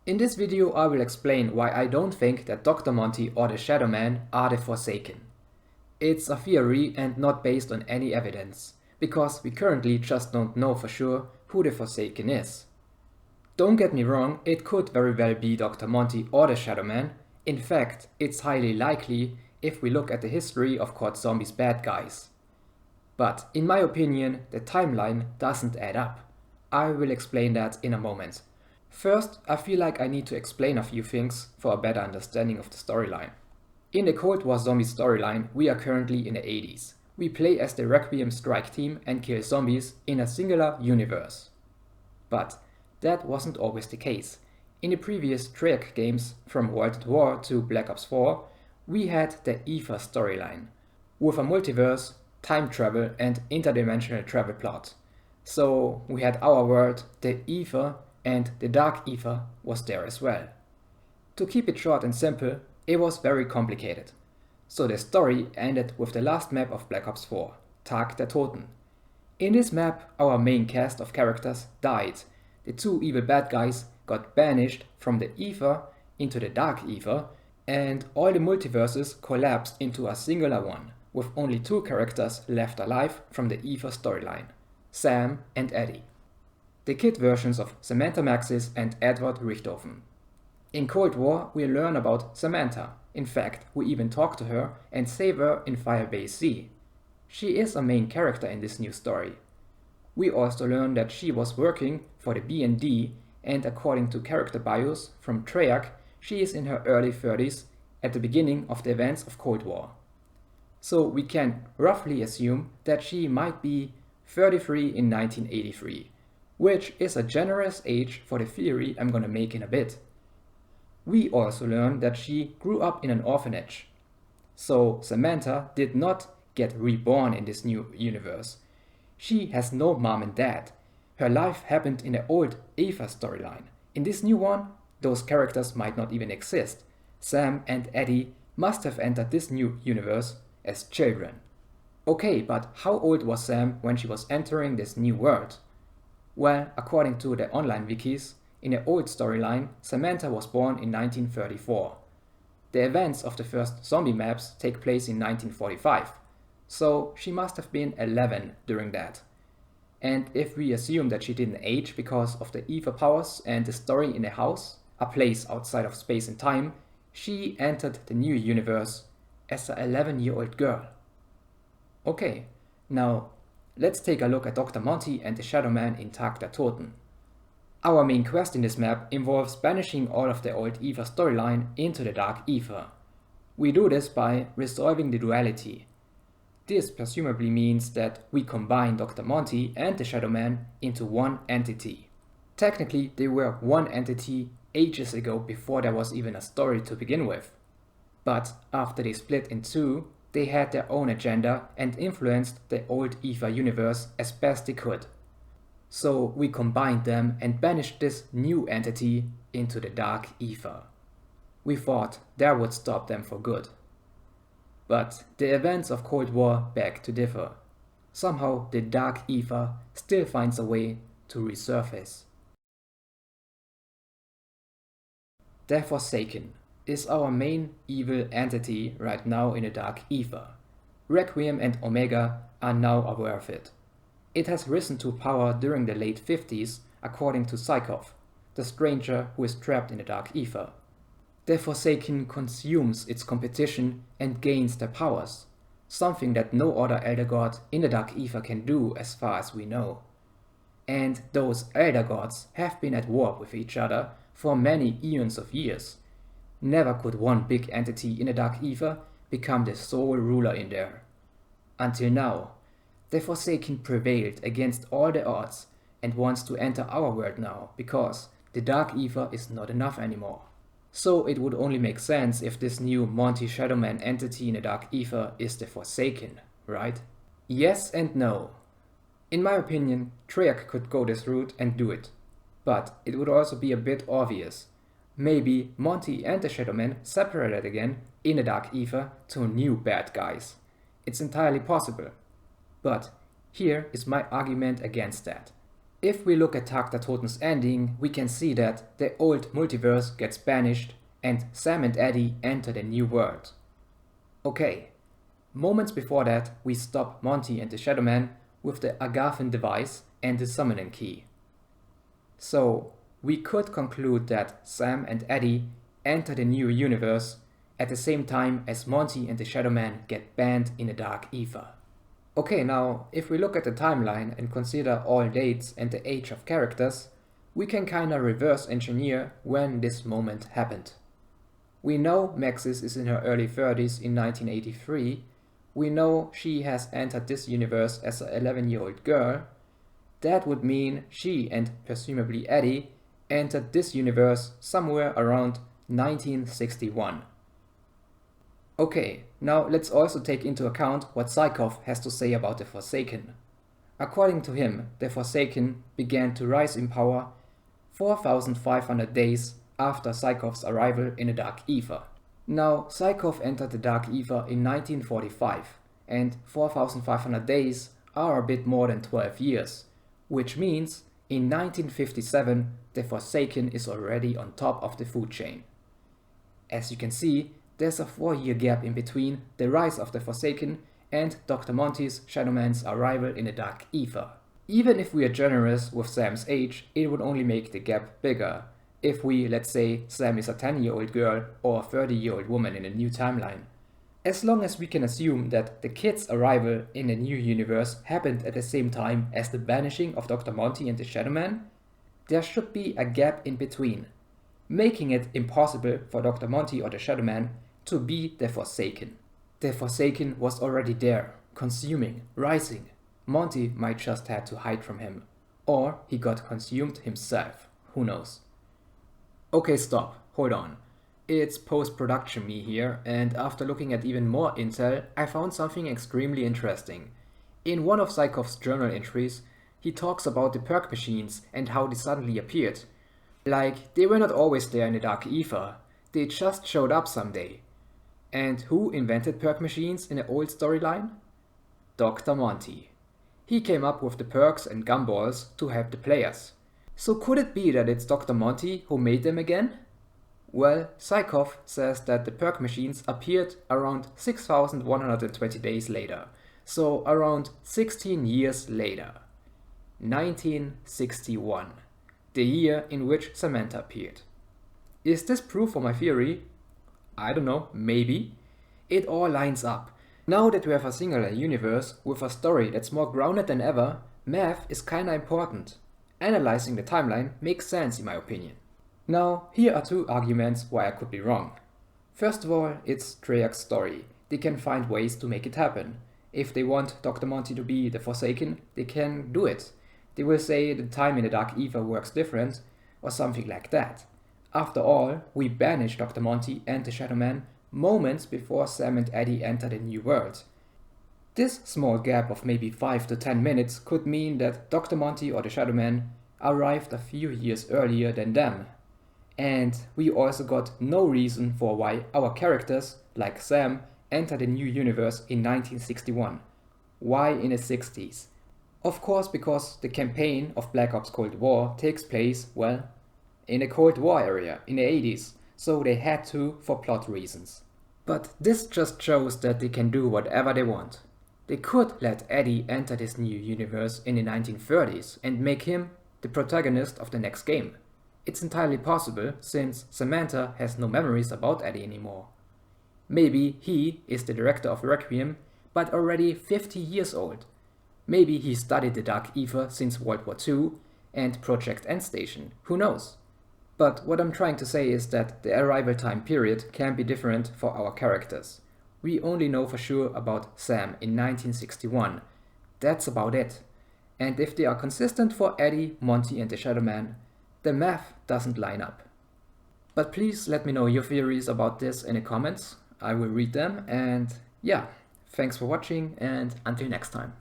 In this video I will explain why I don't think that Dr. Monty or the Shadowman are the Forsaken. It's a theory and not based on any evidence, because we currently just don't know for sure who the Forsaken is. Don't get me wrong, it could very well be Dr. Monty or the Shadowman. In fact, it's highly likely if we look at the history of COD Zombies bad guys. But in my opinion, the timeline doesn't add up. I will explain that in a moment. First, I feel like I need to explain a few things for a better understanding of the storyline. In the Cold War Zombies storyline, we are currently in the 80s. We play as the Requiem strike team and kill zombies in a singular universe. But that wasn't always the case. In the previous Treyarch games, from World at War to Black Ops 4, we had the Aether storyline, with a multiverse, time travel and interdimensional travel plot. So we had our world, the Aether, and the Dark Aether was there as well. To keep it short and simple, it was very complicated. So the story ended with the last map of Black Ops 4, Tag der Toten. In this map, our main cast of characters died. The two evil bad guys got banished from the Aether into the Dark Aether, and all the multiverses collapsed into a singular one, with only two characters left alive from the Aether storyline, Sam and Eddie. The kid versions of Samantha Maxis and Edward Richthofen. In Cold War, we learn about Samantha. In fact, we even talk to her and save her in Firebase Z. She is a main character in this new story. We also learn that she was working for the BND, and according to character bios from Treyarch, she is in her early 30s at the beginning of the events of Cold War. So we can roughly assume that she might be 33 in 1983. Which is a generous age for the theory I'm gonna make in a bit. We also learn that she grew up in an orphanage. So Samantha did not get reborn in this new universe. She has no mom and dad. Her life happened in the old Aether storyline. In this new one, those characters might not even exist. Sam and Eddie must have entered this new universe as children. Okay, but how old was Sam when she was entering this new world? Well, according to the online wikis, in the old storyline, Samantha was born in 1934. The events of the first zombie maps take place in 1945, so she must have been 11 during that. And if we assume that she didn't age because of the Aether powers and the story in the house, a place outside of space and time, she entered the new universe as an 11-year-old girl. Okay, now let's take a look at Dr. Monty and the Shadowman in Tag der Toten. Our main quest in this map involves banishing all of the old Aether storyline into the Dark Aether. We do this by resolving the duality. This presumably means that we combine Dr. Monty and the Shadowman into one entity. Technically, they were one entity ages ago before there was even a story to begin with. But after they split in two, they had their own agenda and influenced the old Aether universe as best they could. So we combined them and banished this new entity into the Dark Aether. We thought that would stop them for good. But the events of Cold War beg to differ. Somehow the Dark Aether still finds a way to resurface. The Forsaken is our main evil entity right now in the Dark Aether. Requiem and Omega are now aware of it. It has risen to power during the late 50s according to Psychov, the stranger who is trapped in the Dark Aether. The Forsaken consumes its competition and gains their powers, something that no other Elder God in the Dark Aether can do as far as we know. And those Elder Gods have been at war with each other for many eons of years. Never could one big entity in the Dark Aether become the sole ruler in there. Until now, the Forsaken prevailed against all the odds and wants to enter our world now because the Dark Aether is not enough anymore. So it would only make sense if this new Monty Shadowman entity in the Dark Aether is the Forsaken, right? Yes and no. In my opinion, Treyarch could go this route and do it. But it would also be a bit obvious. Maybe Monty and the Shadowman separated again in the Dark Aether to new bad guys. It's entirely possible. But here is my argument against that. If we look at Tag der Toten's ending, we can see that the old multiverse gets banished and Sam and Eddie enter the new world. Okay, moments before that we stop Monty and the Shadowman with the Agathan device and the summoning key. So we could conclude that Sam and Eddie enter the new universe at the same time as Monty and the Shadowman get banned in the Dark Aether. Okay, now if we look at the timeline and consider all dates and the age of characters, we can kinda reverse engineer when this moment happened. We know Maxis is in her early 30s in 1983, we know she has entered this universe as an 11-year-old girl. That would mean she and presumably Eddie entered this universe somewhere around 1961. Okay, now let's also take into account what Psychov has to say about the Forsaken. According to him, the Forsaken began to rise in power 4,500 days after Psychov's arrival in the Dark Aether. Now, Psychov entered the Dark Aether in 1945, and 4,500 days are a bit more than 12 years, which means in 1957 the Forsaken is already on top of the food chain. As you can see, there's a 4-year gap in between the rise of the Forsaken and Dr. Monty's Shadowman's arrival in the Dark Aether. Even if we are generous with Sam's age, it would only make the gap bigger. If we, let's say, Sam is a 10-year-old girl or a 30-year-old woman in a new timeline. As long as we can assume that the kid's arrival in the new universe happened at the same time as the banishing of Dr. Monty and the Shadowman, there should be a gap in between, making it impossible for Dr. Monty or the Shadowman to be the Forsaken. The Forsaken was already there, consuming, rising. Monty might just had to hide from him. Or he got consumed himself, who knows. Okay, stop, hold on. It's post-production me here, and after looking at even more intel, I found something extremely interesting. In one of Psychov's journal entries, he talks about the perk machines and how they suddenly appeared. Like, they were not always there in the Dark Aether, they just showed up someday. And who invented perk machines in the old storyline? Dr. Monty. He came up with the perks and gumballs to help the players. So could it be that it's Dr. Monty who made them again? Well, Psychov says that the perk machines appeared around 6,120 days later, so around 16 years later. 1961, the year in which Samantha appeared. Is this proof for my theory? I don't know, maybe. It all lines up. Now that we have a singular universe with a story that's more grounded than ever, math is kinda important. Analyzing the timeline makes sense in my opinion. Now, here are two arguments why I could be wrong. First of all, it's Treyarch's story. They can find ways to make it happen. If they want Dr. Monty to be the Forsaken, they can do it. They will say the time in the Dark Aether works different, or something like that. After all, we banished Dr. Monty and the Shadowman moments before Sam and Eddie enter the new world. This small gap of maybe 5 to 10 minutes could mean that Dr. Monty or the Shadowman arrived a few years earlier than them. And we also got no reason for why our characters, like Sam, entered the new universe in 1961. Why in the 60s? Of course, because the campaign of Black Ops Cold War takes place, well, in the Cold War area, in the 80s, so they had to for plot reasons. But this just shows that they can do whatever they want. They could let Eddie enter this new universe in the 1930s and make him the protagonist of the next game. It's entirely possible since Samantha has no memories about Eddie anymore. Maybe he is the director of Requiem, but already 50 years old. Maybe he studied the Dark Aether since World War II and Project Endstation, who knows? But what I'm trying to say is that the arrival time period can be different for our characters. We only know for sure about Sam in 1961. That's about it. And if they are consistent for Eddie, Monty and the Shadowman, the math doesn't line up. But please let me know your theories about this in the comments. I will read them and yeah, thanks for watching and until next time.